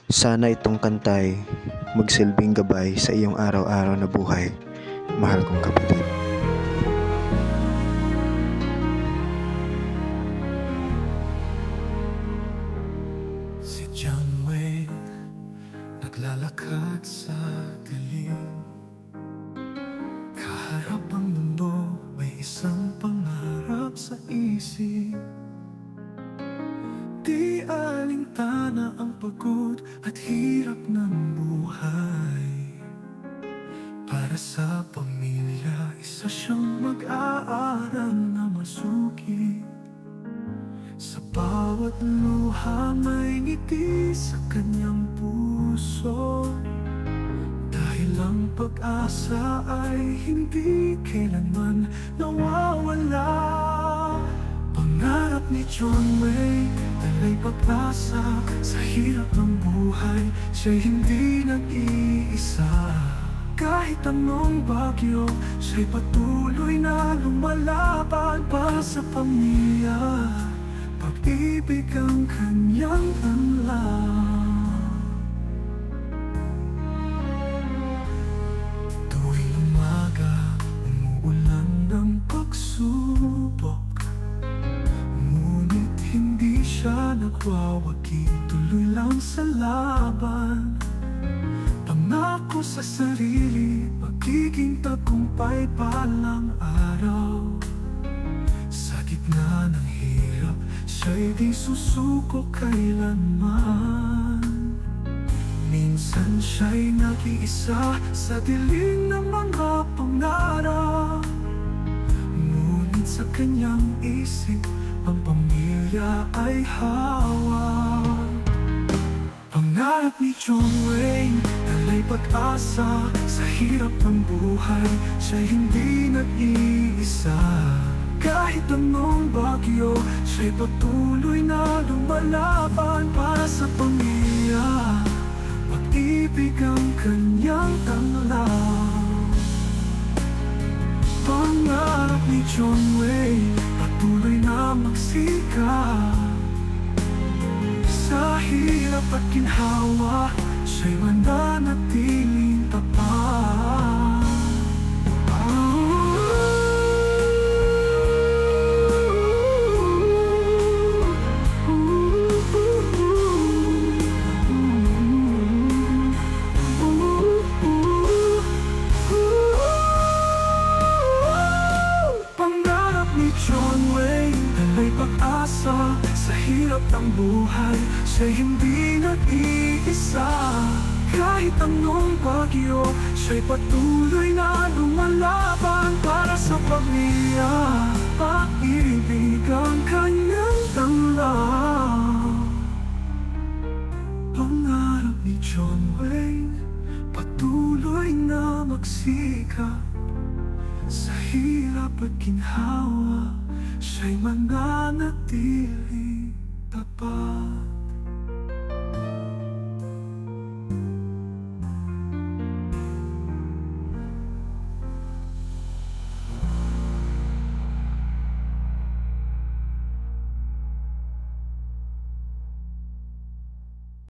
Sana itong kantay magsilbing gabay sa iyong araw-araw na buhay, mahal kong kapatid. Si John Wayne naglalakad sa dilim. Kaharap ang mundo, may isang pangarap sa isip. Di alintana ang pagod at hirap ng buhay. Para sa pamilya, isa siyang mag-aaral na masuki. Sa bawat luha may ngiti sa kanyang puso. Dahil ang pag-asa ay hindi kailanman nawawala. Pangarap ni John Wayne, dalay pag-asa sa hirap ng buhay. Siya'y hindi nag-iisa. Kahit anong bagyo, siya'y patuloy na lumalaban para sa pamilya. Pag-ibig ang kanyang tanlang. Tuwing umaga, umuulan ng pagsubok. Ngunit hindi siya nagwawagi, tuloy lang sa laban. Pangako sa sarili, magiging tagumpay palang araw. Sa gitna ng hirap, siya'y di susuko kailanman. Minsan siya'y nag-iisa sa dilim ng mga pangarap. Ngunit sa kanyang isip, ang pamilya ay hawak. Pangarap ni John Wayne, dalay pag-asa sa hirap ng buhay. Siya'y hindi nag-iisa. Kahit anong bagyo, siya'y patuloy na lumalaban para sa pamilya. Pag-ibig ang kanyang tanlang. Pangarap ni John Wayne, patuloy na magsikap. Sa hirap at ginhawa, siya'y mananatiling tapat. Pangarap ni John Wayne, dalay pag-asa sa hirap ng buhay. Siya'y hindi nag-iisa. Kahit anong bagyo, siya'y patuloy na lumalaban para sa pamilya. Pag-ibig ang kanyang tanlang. Pangarap ni John Wayne, patuloy na magsikap. Sa hirap at ginhawa, siya'y mananatiling tapat.